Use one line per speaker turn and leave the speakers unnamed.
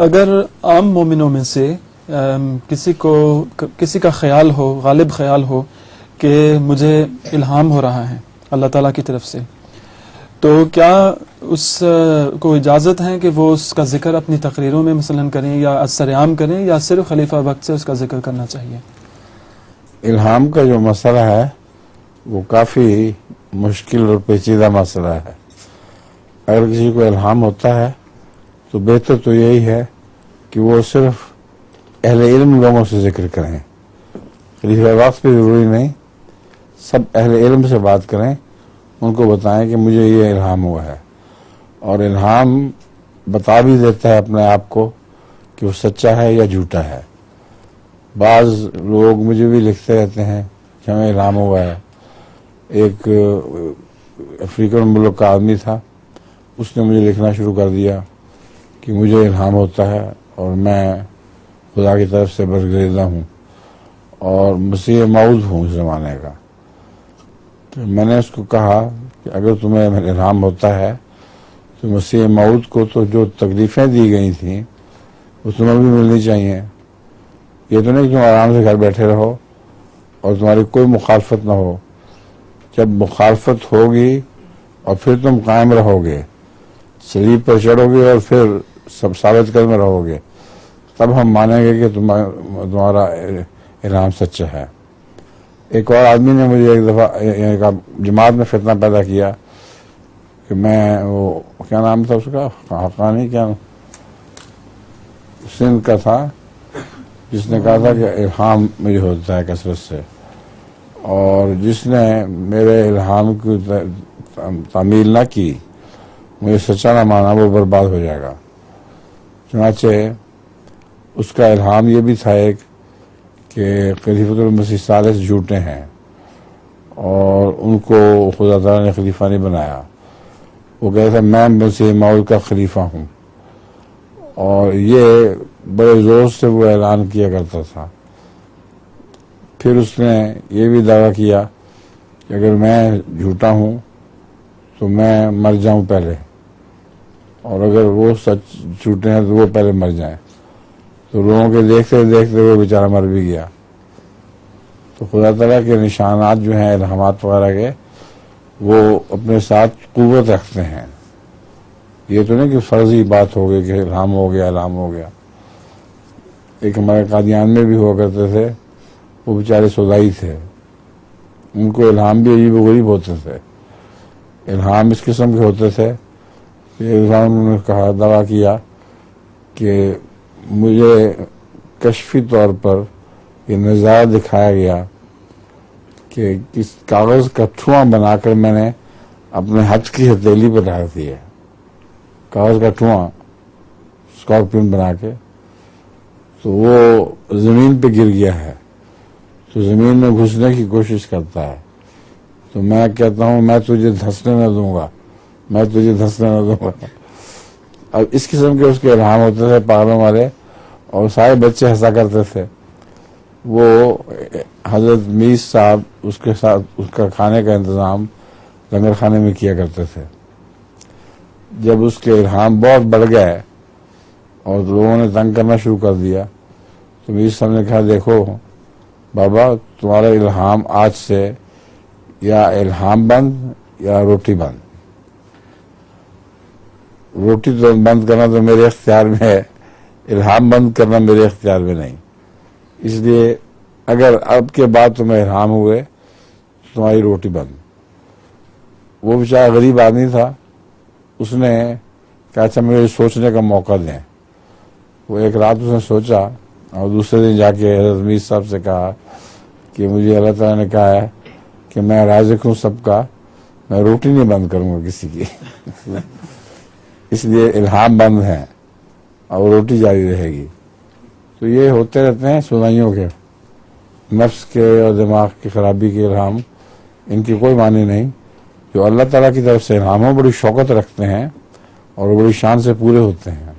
اگر عام مومنوں میں سے کسی کا خیال ہو، غالب خیال ہو کہ مجھے الہام ہو رہا ہے اللہ تعالیٰ کی طرف سے، تو کیا اس کو اجازت ہے کہ وہ اس کا ذکر اپنی تقریروں میں مثلا کریں یا سرعام کریں، یا صرف خلیفہ وقت سے اس کا ذکر کرنا چاہیے؟
الہام کا جو مسئلہ ہے وہ کافی مشکل اور پیچیدہ مسئلہ ہے۔ اگر کسی کو الہام ہوتا ہے تو بہتر تو یہی ہے کہ وہ صرف اہل علم لوگوں سے ذکر کریں، خلیفہ وقت بھی ضروری نہیں، سب اہل علم سے بات کریں، ان کو بتائیں کہ مجھے یہ الہام ہوا ہے، اور الہام بتا بھی دیتا ہے اپنے آپ کو کہ وہ سچا ہے یا جھوٹا ہے۔ بعض لوگ مجھے بھی لکھتے رہتے ہیں کہ ہمیں الہام ہوا ہے۔ ایک افریقن ملک کا آدمی تھا، اس نے مجھے لکھنا شروع کر دیا کہ مجھے الہام ہوتا ہے اور میں خدا کی طرف سے برگزیدہ ہوں اور مسیح موعود ہوں اس زمانے کا۔ تو میں نے اس کو کہا کہ اگر تمہیں الہام ہوتا ہے تو مسیح موعود کو تو جو تکلیفیں دی گئی تھیں وہ تمہیں بھی ملنی چاہیے۔ یہ تو نہیں کہ تم آرام سے گھر بیٹھے رہو اور تمہاری کوئی مخالفت نہ ہو۔ جب مخالفت ہوگی اور پھر تم قائم رہو گے، صلیب پر چڑھو گے اور پھر سب ثابت قدم رہو گے، تب ہم مانیں گے کہ تمہارا الہام سچا ہے۔ ایک اور آدمی نے مجھے ایک دفعہ جماعت میں فتنہ پیدا کیا کہ میں وہ کیا نام تھا اس کا، حقانی کیا سندھ کا تھا، جس نے کہا تھا کہ الہام مجھے ہوتا ہے کثرت سے، اور جس نے میرے الہام کی تعمیل نہ کی، مجھے سچا نہ مانا، وہ برباد ہو جائے گا۔ چنانچہ اس کا الہام یہ بھی تھا ایک کہ خلیفۃ المسیح ثالث جھوٹے ہیں اور ان کو خدا تعالیٰ نے خلیفہ نہیں بنایا۔ وہ کہتا تھا میں مسیح موعود کا خلیفہ ہوں، اور یہ بڑے زور سے وہ اعلان کیا کرتا تھا۔ پھر اس نے یہ بھی دعویٰ کیا کہ اگر میں جھوٹا ہوں تو میں مر جاؤں پہلے، اور اگر وہ سچ جھوٹے ہیں تو وہ پہلے مر جائیں۔ تو لوگوں کے دیکھتے دیکھتے وہ بیچارہ مر بھی گیا۔ تو خدا تعالیٰ کے نشانات جو ہیں الہامات وغیرہ کے، وہ اپنے ساتھ قوت رکھتے ہیں۔ یہ تو نہیں کہ فرضی بات ہو گئی کہ الہام ہو گیا، الہام ہو گیا۔ ایک ہمارے قادیان میں بھی ہوا کرتے تھے، وہ بیچارے سودائی تھے، ان کو الہام بھی عجیب و غریب ہوتے تھے۔ الہام اس قسم کے ہوتے تھے کہ انہوں نے کہا، دعویٰ کیا کہ مجھے کشفی طور پر یہ نظارہ دکھایا گیا کہ کس کاغذ کا ٹھواں بنا کر میں نے اپنے ہاتھ کی ہتھیلی پر ڈال دی ہے، کاغذ کا ٹھواں اسکارپین بنا کے، تو وہ زمین پہ گر گیا ہے، تو زمین میں گھسنے کی کوشش کرتا ہے۔ تو میں کہتا ہوں میں تجھے دھنسنے نہ دوں گا، میں تجھے دھنسنے نہ دوں گا۔ اب اس قسم کے اس کے الہام ہوتے تھے پاگلوں والے، اور سارے بچے ہنسا کرتے تھے۔ وہ حضرت میز صاحب اس کے ساتھ اس کا کھانے کا انتظام لنگر خانے میں کیا کرتے تھے۔ جب اس کے الہام بہت بڑھ گئے اور لوگوں نے تنگ کرنا شروع کر دیا، تو میز صاحب نے کہا، دیکھو بابا، تمہارا الہام آج سے یا الہام بند یا روٹی بند۔ روٹی تو بند کرنا تو میرے اختیار میں ہے، الہام بند کرنا میرے اختیار میں نہیں۔ اس لیے اگر اب کے بعد تمہیں الہام ہوئے تو تمہاری روٹی بند۔ وہ بیچارہ غریب آدمی تھا، اس نے کہا اچھا مجھے سوچنے کا موقع دیں۔ وہ ایک رات اس نے سوچا اور دوسرے دن جا کے حضرت میز صاحب سے کہا کہ مجھے اللہ تعالیٰ نے کہا ہے کہ میں رازق ہوں سب کا، میں روٹی نہیں بند کروں گا کسی کی اس لیے الہام بند ہے اور روٹی جاری رہے گی۔ تو یہ ہوتے رہتے ہیں سودائیوں کے، نفس کے اور دماغ کی خرابی کے الہام، ان کی کوئی معنی نہیں۔ جو اللہ تعالیٰ کی طرف سے الہام ہو، بڑی شوقت رکھتے ہیں اور بڑی شان سے پورے ہوتے ہیں۔